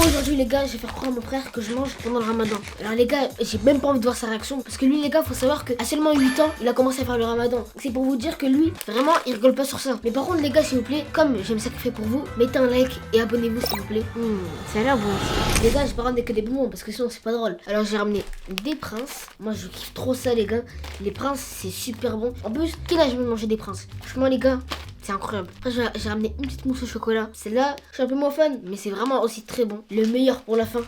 aujourd'hui les gars, je vais faire croire à mon frère que je mange pendant le ramadan. Alors les gars, j'ai même pas envie de voir sa réaction. Parce que lui les gars, faut savoir qu'à seulement 8 ans, il a commencé à faire le ramadan. C'est pour vous dire que lui, vraiment, il rigole pas sur ça. Mais par contre les gars, s'il vous plaît, comme je vais me sacrifier pour vous, mettez un like et abonnez-vous s'il vous plaît. Ça a l'air bon aussi. Les gars, j'ai pas ramené que des bonbons parce que sinon c'est pas drôle. Alors j'ai ramené des princes. Moi je kiffe trop ça les gars. Les princes c'est super bon. En plus, quel âge je vais manger des princes? Franchement les gars, c'est incroyable. Après, j'ai ramené une petite mousse au chocolat. Celle-là, je suis un peu moins fan, mais c'est vraiment aussi très bon. Le meilleur pour la fin.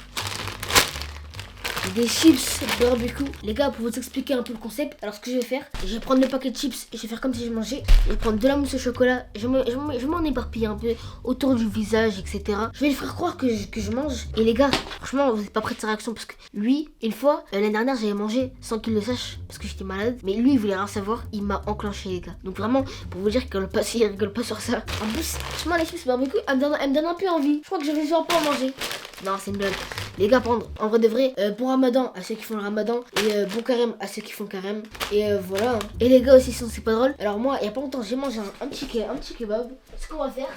Des chips barbecue. Les gars, pour vous expliquer un peu le concept, alors ce que je vais faire, je vais prendre le paquet de chips et je vais faire comme si je mangeais. Je vais prendre de la mousse au chocolat. Je vais m'en éparpiller un peu autour du visage, etc. Je vais lui faire croire que je mange. Et les gars, franchement, vous n'êtes pas prêts de sa réaction parce que lui, une fois, l'année dernière, j'avais mangé sans qu'il le sache parce que j'étais malade. Mais lui, il voulait rien savoir. Il m'a enclenché, les gars. Donc vraiment, pour vous dire qu'il rigole pas sur ça. En plus, franchement, les chips barbecue, elle me donne un peu envie. Je crois que je vais genre pas en manger. Non, c'est une blague. Les gars, prendre en vrai de vrai, bon ramadan à ceux qui font le ramadan et bon carême à ceux qui font le carême. Et voilà. Et les gars aussi, sinon c'est pas drôle. Alors moi, il y a pas longtemps, j'ai mangé un petit kebab. Ce qu'on va faire,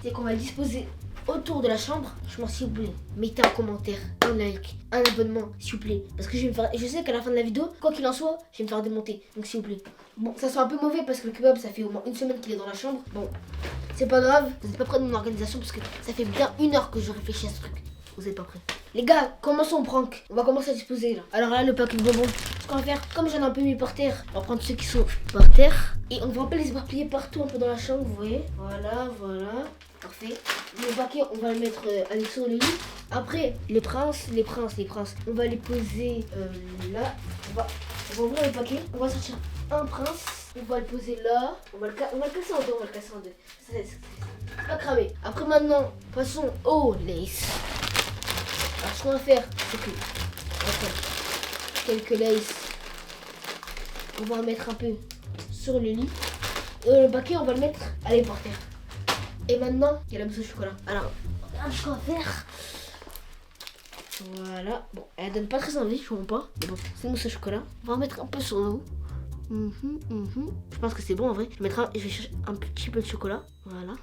c'est qu'on va le disposer autour de la chambre. Franchement, s'il vous plaît, mettez un commentaire, un like, un abonnement, s'il vous plaît. Parce que je sais qu'à la fin de la vidéo, quoi qu'il en soit, je vais me faire démonter. Donc s'il vous plaît. Bon, ça sent un peu mauvais parce que le kebab, ça fait au moins une semaine qu'il est dans la chambre. Bon, c'est pas grave. Vous n'êtes pas prêts de mon organisation parce que ça fait bien 1 heure que je réfléchis à ce truc. Vous êtes pas prêts. Les gars, commençons au prank. On va commencer à disposer là. Alors là, le paquet de bonbons. Ce qu'on va faire, comme j'en ai un peu mis par terre, on va prendre ceux qui sont par terre. Et on va un peu les éparpiller partout un peu dans la chambre, vous voyez. Voilà. Parfait. Le paquet, on va le mettre sur le lit. Après, les princes. On va les poser là. On va ouvrir le paquet. On va sortir un prince. On va le poser là. On va le casser en deux. C'est pas cramé. Après maintenant, passons au lace. Alors ce qu'on va faire, c'est que on va faire quelques laces. On va en mettre un peu sur le lit. Et le paquet, on va le mettre à par terre. Et maintenant, il y a la mousse au chocolat. Alors, regarde ce qu'on va faire. Voilà. Bon, elle donne pas très envie, je ne pas. Mais bon, c'est une mousse au chocolat. On va en mettre un peu sur nous. Je pense que c'est bon en vrai. Je vais chercher un petit peu de chocolat. Voilà.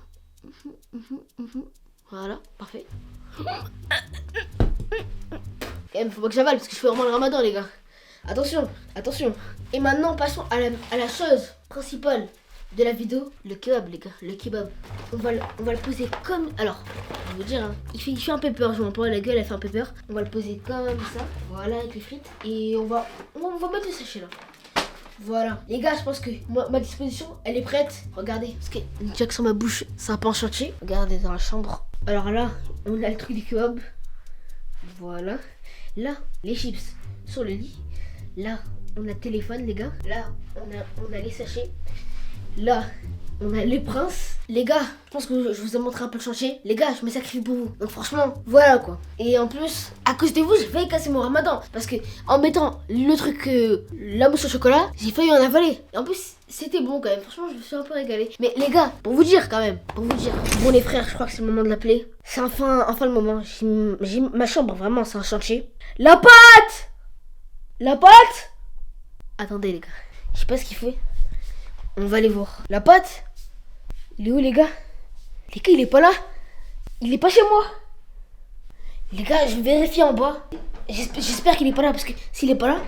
Voilà, parfait. Quand même, faut pas que j'avale parce que je fais vraiment le ramadan, les gars. Attention. Et maintenant, passons à la chose principale de la vidéo, le kebab, les gars. Le kebab. On va le poser comme. Alors, je vais vous dire, hein, il fait un peu peur. Je vois pas, la gueule, elle fait un peu peur. On va le poser comme ça. Voilà, avec les frites. Et on va mettre le sachet là. Voilà. Les gars, je pense que ma disposition, elle est prête. Regardez. Parce que déjà que sur ma bouche, ça a pas enchanté. Regardez dans la chambre. Alors là, on a le truc du kebab. Voilà. Là, les chips sur le lit. Là, on a le téléphone, les gars. Là, on a les sachets. Là, on a les princes. Les gars, je pense que je vous ai montré un peu le chantier. Les gars, je me sacrifie pour vous. Donc franchement, voilà quoi. Et en plus, à cause de vous, j'ai failli casser mon ramadan. Parce que en mettant le truc, la mousse au chocolat, j'ai failli en avaler. Et en plus, c'était bon quand même. Franchement, je me suis un peu régalé. Mais les gars, pour vous dire quand même. Bon les frères, je crois que c'est le moment de l'appeler. C'est enfin le moment. J'ai ma chambre, vraiment, c'est un chantier. La pâte. Attendez les gars, je sais pas ce qu'il fait. On va aller voir. La pâte. Il est où les gars? Les gars, il est pas là. Il est pas chez moi. Les gars, je vais vérifier en bas. J'espère qu'il est pas là parce que s'il est pas là,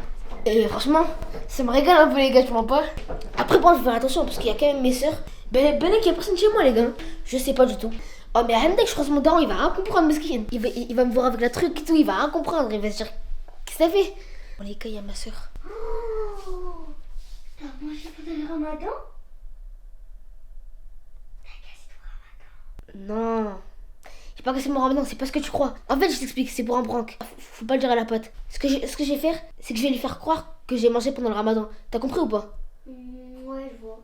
franchement, ça me régale un peu les gars, je mens pas. Après bon, je vais faire attention parce qu'il y a quand même mes soeurs. Ben qu'il y a personne chez moi les gars. Je sais pas du tout. Oh mais dès que je croise mon daron, il va rien comprendre mesquine. Il va me voir avec la truc et tout, il va rien comprendre. Il va se dire, qu'est-ce que ça fait? Bon les gars, il y a ma soeur. Oh, t'as mangé pendant le ramadan? Non, j'ai pas cassé mon ramadan, c'est pas ce que tu crois. En fait, je t'explique, c'est pour un prank. Faut pas le dire à la pote. Ce que je vais faire, c'est que je vais lui faire croire que j'ai mangé pendant le ramadan. T'as compris ou pas? Ouais, je vois.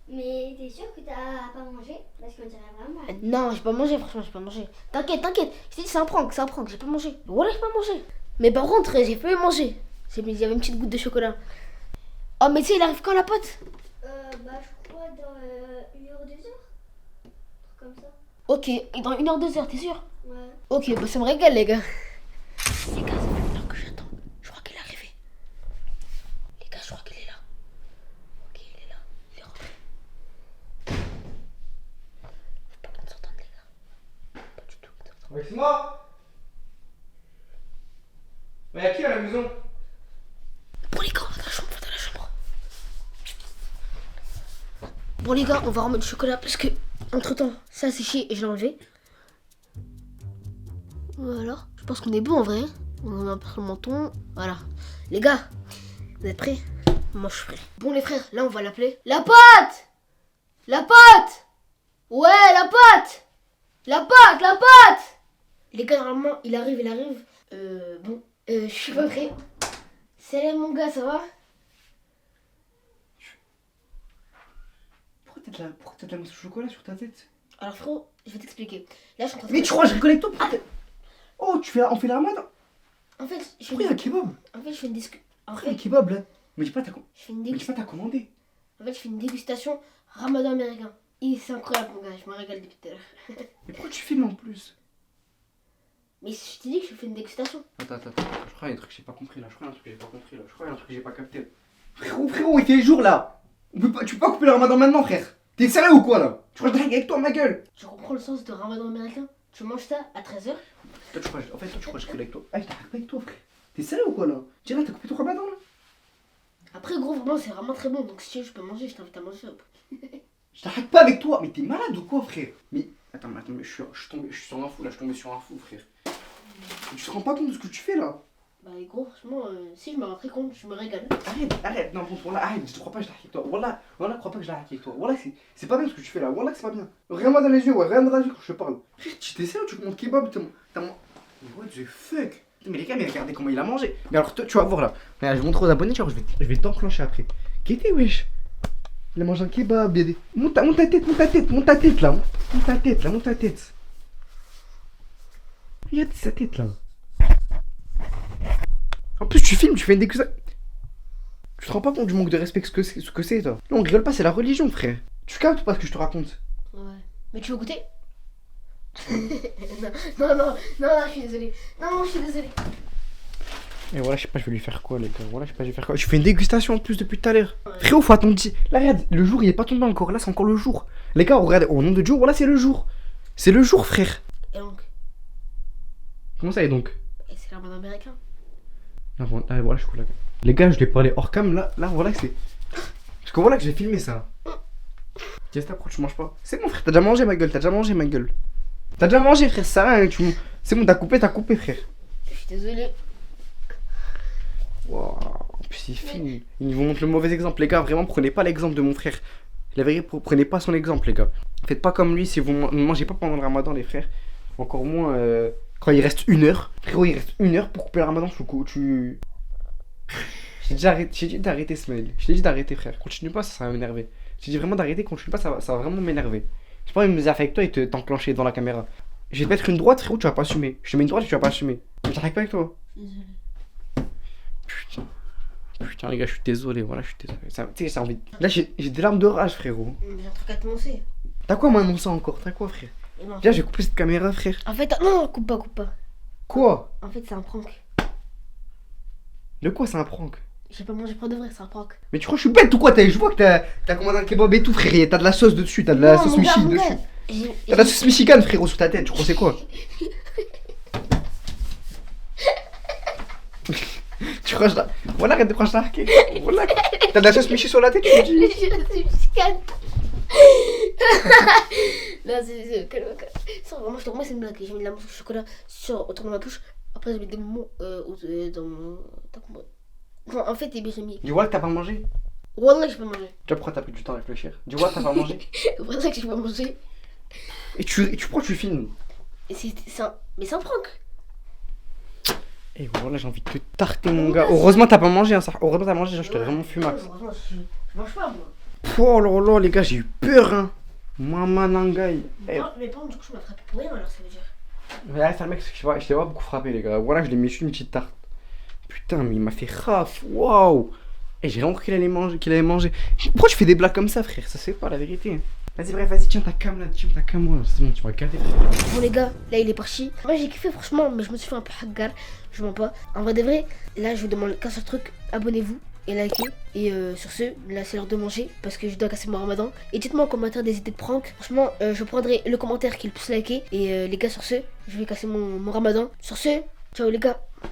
Mais t'es sûr que t'as pas mangé? Parce qu'on dirait vraiment mal. Non, j'ai pas mangé, franchement, j'ai pas mangé. T'inquiète. Je t'ai dit, c'est un prank, j'ai pas mangé. Voilà, j'ai pas mangé. Mais par contre, j'ai failli manger. Il y avait une petite goutte de chocolat. Oh, mais tu sais, il arrive quand la pote? Je crois dans 1 heure, 2 heures. Comme ça. Ok, dans 1 heure, 2 heures, t'es sûr? Ouais. Ok, bah ça me régale, les gars. Les gars, ça fait longtemps que j'attends. Je crois qu'il est arrivé. Les gars, je crois qu'il est là. Ok, il est là. Il est rentré. Faut pas qu'on s'entende, les gars. Pas du tout qu'on s'entende. Maxima, Mais y'a qui à la maison? Bon les gars, on va dans la chambre, on va dans la chambre. Bon les gars, on va remettre du chocolat parce que entre temps, ça a séché et je l'ai enlevé. Voilà, je pense qu'on est bon en vrai. On a un peu le menton. Voilà. Les gars, vous êtes prêts? Moi je suis prêt. Bon les frères, là on va l'appeler. La pâte! La pâte! Ouais, la pâte! La pâte, la pâte! Les gars, normalement, il arrive. Bon, je suis pas prêt. Salut mon gars, ça va? Pourquoi t'as de la mousse au chocolat sur ta tête? Alors frérot, je vais t'expliquer. Là je suis en train de... Mais tu crois que je rigole avec toi? Oh, on fait la ramadan? En fait, je fais Pourquoi y'a un kebab? En fait, je fais une discussion. En Pourquoi y'a un fait, kebab là? Mais dis pas je fais une mais dis pas t'as commandé. En fait, je fais une dégustation ramadan américain. Et c'est incroyable mon gars, je me régale depuis tout à l'heure. Mais pourquoi tu filmes en plus? Mais je t'ai dit que je fais une dégustation. Attends, je crois qu'il y a un truc que j'ai pas compris là. Je crois qu'il y a un truc que j'ai pas capté. Frérot, il fait jour là. Tu peux pas couper le ramadan maintenant, frère. T'es sérieux ou quoi là? Tu crois que je drague avec toi, ma gueule? Tu comprends le sens de ramadan américain? Tu manges ça à 13h? Toi, tu crois que je rigole avec toi? Ah, je drague pas avec toi, frère. T'es sérieux ou quoi là? Tiens là, t'as coupé ton ramadan là? Après, gros, vraiment, c'est vraiment très bon. Donc, si tu veux, je peux manger. Je t'invite à manger. Je t'arrête pas avec toi. Mais t'es malade ou quoi, frère? Mais attends, mais je suis sur un fou là. Je suis tombé sur un fou, frère. Tu te rends pas compte de ce que tu fais là? Bah, gros, franchement, si je me rends très compte, je me régale. Arrête, non, bon, voilà, arrête, je te crois pas que je l'arrête avec toi. Voilà, crois pas que je l'arrête avec toi. Voilà, c'est pas bien ce que tu fais là. Voilà, que c'est pas bien. Regarde-moi dans les yeux, ouais, regarde-moi dans les yeux quand je te parle. Frère, tu t'essaies ou tu commandes kebab? T'as mon. What the fuck? Mais les gars, mais regardez comment il a mangé. Mais alors, toi, tu vas voir là. Regarde, je vais montrer aux abonnés, genre, je vais t'enclencher après. Qu'était, wesh? Il a mangé un kebab, bébé. Monte ta tête là. Monte ta tête. Regarde sa tête là. En plus, tu filmes, tu fais une dégustation. Tu te rends pas compte du manque de respect que c'est, toi? Non, on rigole pas, c'est la religion, frère. Tu captes pas ce que je te raconte? Ouais. Mais tu veux goûter? non, je suis désolé. Non, je suis désolé. Et voilà, je sais pas, je vais lui faire quoi, les gars. Je fais une dégustation en plus depuis tout à l'heure. Ouais. Frérot, faut attendre. Là, regarde, le jour il est pas tombé encore. Là, c'est encore le jour. Les gars, regardez, au nom de Dieu, voilà, c'est le jour. C'est le jour, frère. Et donc? Comment ça, et donc? Et c'est le ramadan américain. Non, bon, allez, voilà, je suis cool, là. Les gars, je lui ai parlé hors cam, là, voilà que c'est. Parce que voilà que j'ai filmé ça. Qu'est-ce que pourquoi tu manges pas? C'est bon, frère, t'as déjà mangé, ma gueule. T'as déjà mangé, frère, ça rien, c'est bon, t'as coupé, frère. Je suis désolé. Wow. En plus, il filme. Il vous montre le mauvais exemple, les gars. Vraiment, prenez pas l'exemple de mon frère. La vérité, prenez pas son exemple, les gars. Faites pas comme lui si vous ne mangez pas pendant le ramadan, les frères. Encore moins quand il reste 1 heure. Frérot, il reste 1 heure pour couper le ramadan. J'ai dit d'arrêter, Smail. Je t'ai dit d'arrêter, frère. Continue pas, ça va m'énerver. J'ai dit vraiment d'arrêter, continue pas, ça va vraiment m'énerver. J'ai pas envie de me faire avec toi et t'enclencher dans la caméra. Je vais te mettre une droite, frérot, tu vas pas assumer. Je te mets une droite et tu vas pas assumer. Mais j'arrête pas avec toi. Désolé. Putain, les gars, je suis désolé. Voilà, je suis désolé. Tu sais, j'ai envie. Là, j'ai des larmes de rage, frérot. J'ai un truc à te montrer. T'as quoi, moi, mon sang encore? T'as quoi, frère? Viens, j'ai coupé cette caméra, frère. En fait, non, coupe pas. Quoi? En fait, c'est un prank. De quoi, c'est un prank? J'ai pas mangé pour de vrai, c'est un prank. Mais tu crois que je suis bête ou quoi? Je vois que t'as commandé un kebab et tout, frère. T'as de la sauce dessus, t'as de la sauce Michi dessus. T'as de la sauce Michigan, frérot, sur ta tête. Tu crois c'est quoi? Tu crois que je la... Voilà, arrête de croire que je la hacké. Voilà. T'as de la sauce Michi sur la tête, tu me dis? J'ai la sauce Michigan. Là, c'est vraiment, je te remets, c'est une blague. J'ai mis de la mousse au chocolat autour de ma bouche. Après, j'ai mis des moments dans mon. Non, en fait, j'ai mis. Du Wallah, t'as pas mangé? Wallah, j'ai pas mangé. Tu vois pourquoi t'as pris du temps à réfléchir? Du Wallah, t'as pas mangé? Wallah, que j'ai pas mangé. Et tu pourquoi tu filmes? Mais c'est un prank. Et voilà, j'ai envie de te tarter, mon gars. Heureusement, t'as pas mangé, hein, ça. Heureusement, t'as mangé, genre, je t'ai vraiment fumax. Heureusement, je mange pas, moi. Oh là là, les gars, j'ai eu peur, hein. Maman Nangai. Mais par contre, du coup, je m'attrape pour rien, alors ça veut dire. Mais là, c'est un mec, je t'ai pas beaucoup frappé, les gars. Voilà, je l'ai mis sur une petite tarte. Putain, mais il m'a fait raf, waouh. Et j'ai vraiment cru qu'il allait manger. Pourquoi tu fais des blagues comme ça, frère? Ça se fait pas, la vérité. Vas-y, bref, vas-y, tiens ta cam là, tiens ta cam, moi. C'est bon, tu vas gâter, frère. Bon, les gars, là, il est parti. Moi, j'ai kiffé, franchement, mais je me suis fait un peu hagar. Je mens pas. En vrai de vrai, là, je vous demande qu'un seul truc, abonnez-vous et likez. Et sur ce, là, c'est l'heure de manger parce que je dois casser mon ramadan. Et dites-moi en commentaire des idées de prank. Franchement, je prendrai le commentaire qui est le plus liké. Et les gars, sur ce, je vais casser mon ramadan. Sur ce, ciao les gars.